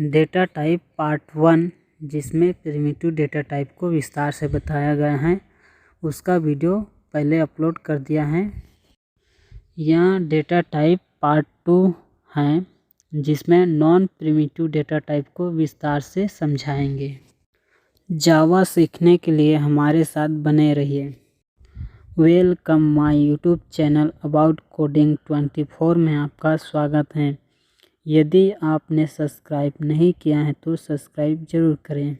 Data type part 1, जिसमें primitive data type को विस्तार से बताया गया है, उसका वीडियो पहले अपलोड कर दिया है। यहाँ डेटा टाइप पार्ट 2 है, जिसमें नॉन प्रिमिटिव डेटा टाइप को विस्तार से समझाएंगे। जावा सीखने के लिए हमारे साथ बने रहिए। Welcome my YouTube channel about coding 24 में आपका स्वागत है। यदि आपने सब्सक्राइब नहीं किया है तो सब्सक्राइब जरूर करें।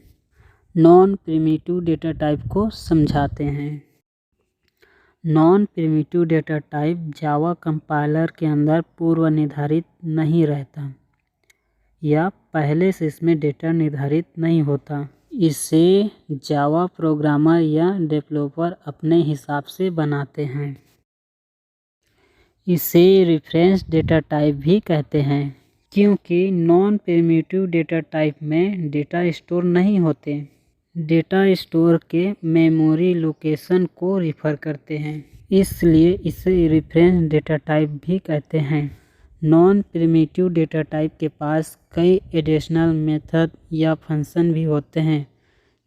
नॉन प्रिमिटिव डेटा टाइप को समझाते हैं। Non primitive data type Java compiler के अंदर पूर्व निर्धारित नहीं रहता या पहले से इसमें डेटा निर्धारित नहीं होता। इसे जावा प्रोग्रामर या डेवलपर अपने हिसाब से बनाते हैं। इसे रेफरेंस डेटा टाइप भी कहते हैं, क्योंकि नॉन प्रिमिटिव डेटा टाइप में डेटा स्टोर नहीं होते। डेटा स्टोर के मेमोरी लोकेशन को रिफर करते हैं, इसलिए इसे रेफरेंस डेटा टाइप भी कहते हैं। नॉन प्रिमिटिव डेटा टाइप के पास कई एडिशनल मेथड या फंक्शन भी होते हैं,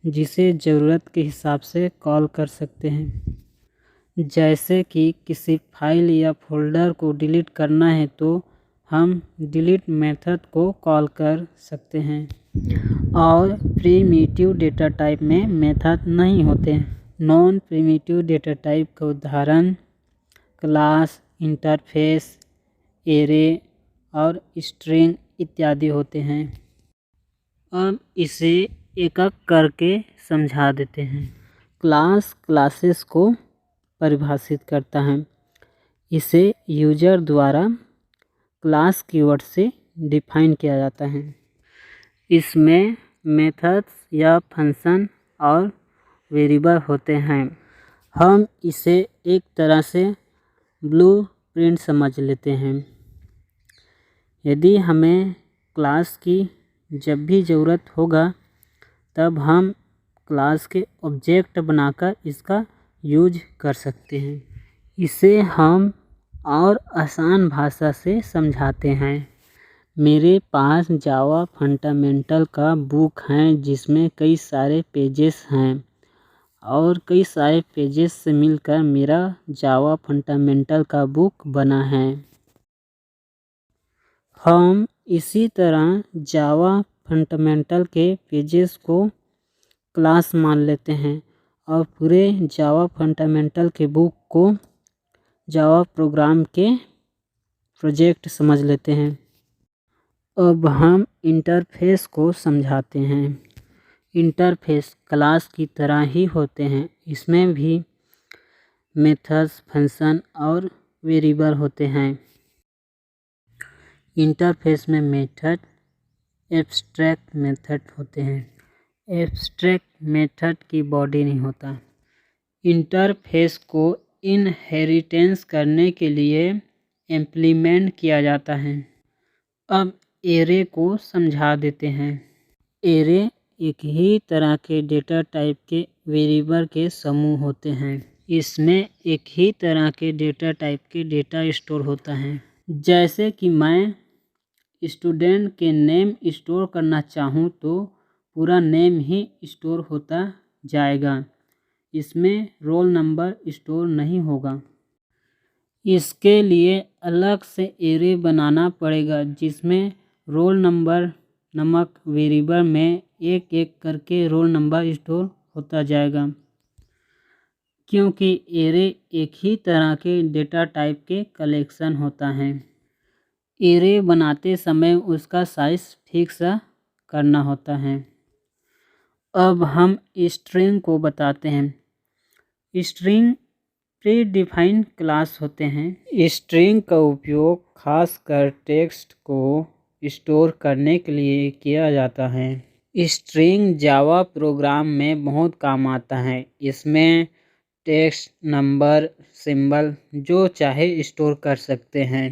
जिसे ज़रूरत के हिसाब से कॉल कर सकते हैं। जैसे कि किसी फाइल या फोल्डर को डिलीट करना है तो हम डिलीट मेथड को कॉल कर सकते हैं। और प्रिमिटिव डेटा टाइप में मेथड नहीं होते। नॉन प्रिमिटिव डेटा टाइप का उदाहरण क्लास, इंटरफेस, एरे और स्ट्रिंग इत्यादि होते हैं। अब इसे एक एक करके समझा देते हैं। क्लास क्लासेस को परिभाषित करता है। इसे यूजर द्वारा क्लास कीवर्ड से डिफाइन किया जाता है। इसमें मेथड्स या फंक्शन और वेरिएबल होते हैं। हम इसे एक तरह से ब्लूप्रिंट समझ लेते हैं। यदि हमें क्लास की जब भी ज़रूरत होगा तब हम क्लास के ऑब्जेक्ट बनाकर इसका यूज कर सकते हैं। इसे हम और आसान भाषा से समझाते हैं। मेरे पास जावा फंडामेंटल का बुक है, जिसमें कई सारे पेजेस हैं और कई सारे पेजेस से मिलकर मेरा जावा फंडामेंटल का बुक बना है। हम इसी तरह जावा फंडामेंटल के पेजेस को क्लास मान लेते हैं और पूरे जावा फंडामेंटल के बुक को जावा प्रोग्राम के प्रोजेक्ट समझ लेते हैं। अब हम इंटरफेस को समझाते हैं। इंटरफेस क्लास की तरह ही होते हैं। इसमें भी मेथड्स, फंक्शन और वेरिएबल होते हैं। इंटरफेस में मेथड एब्स्ट्रैक्ट मेथड होते हैं। एब्स्ट्रैक्ट मेथड की बॉडी नहीं होता। इंटरफेस को इनहेरिटेंस करने के लिए इम्प्लीमेंट किया जाता है। अब एरे को समझा देते हैं। एरे एक ही तरह के डेटा टाइप के वेरिएबल के समूह होते हैं। इसमें एक ही तरह के डेटा टाइप के डेटा स्टोर होता है। जैसे कि मैं स्टूडेंट के नेम स्टोर करना चाहूँ तो पूरा नेम ही स्टोर होता जाएगा। इसमें रोल नंबर स्टोर नहीं होगा। इसके लिए अलग से एरे बनाना पड़ेगा, जिसमें रोल नंबर नामक वेरिएबल में एक एक करके रोल नंबर स्टोर होता जाएगा। क्योंकि एरे एक ही तरह के डेटा टाइप के कलेक्शन होता है। एरे बनाते समय उसका साइज फिक्स करना होता है। अब हम स्ट्रिंग को बताते हैं। स्ट्रिंग प्री डिफाइंड क्लास होते हैं। स्ट्रिंग का उपयोग खासकर टेक्स्ट को स्टोर करने के लिए किया जाता है। स्ट्रिंग जावा प्रोग्राम में बहुत काम आता है। इसमें टेक्स्ट, नंबर, सिंबल जो चाहे स्टोर कर सकते हैं।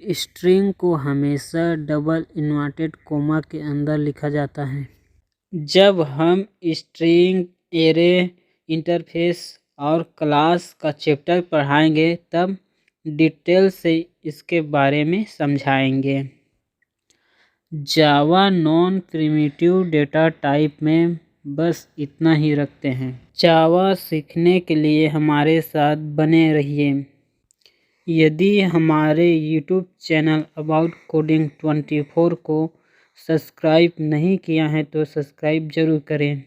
स्ट्रिंग को हमेशा डबल इन्वर्टेड कोमा के अंदर लिखा जाता है। जब हम स्ट्रिंग, एरे, इंटरफेस और क्लास का चैप्टर पढ़ाएंगे तब डिटेल से इसके बारे में समझाएंगे। जावा नॉन प्रिमिटिव डेटा टाइप में बस इतना ही रखते हैं। जावा सीखने के लिए हमारे साथ बने रहिए। यदि हमारे YouTube चैनल अबाउट कोडिंग 24 को सब्सक्राइब नहीं किया है तो सब्सक्राइब ज़रूर करें।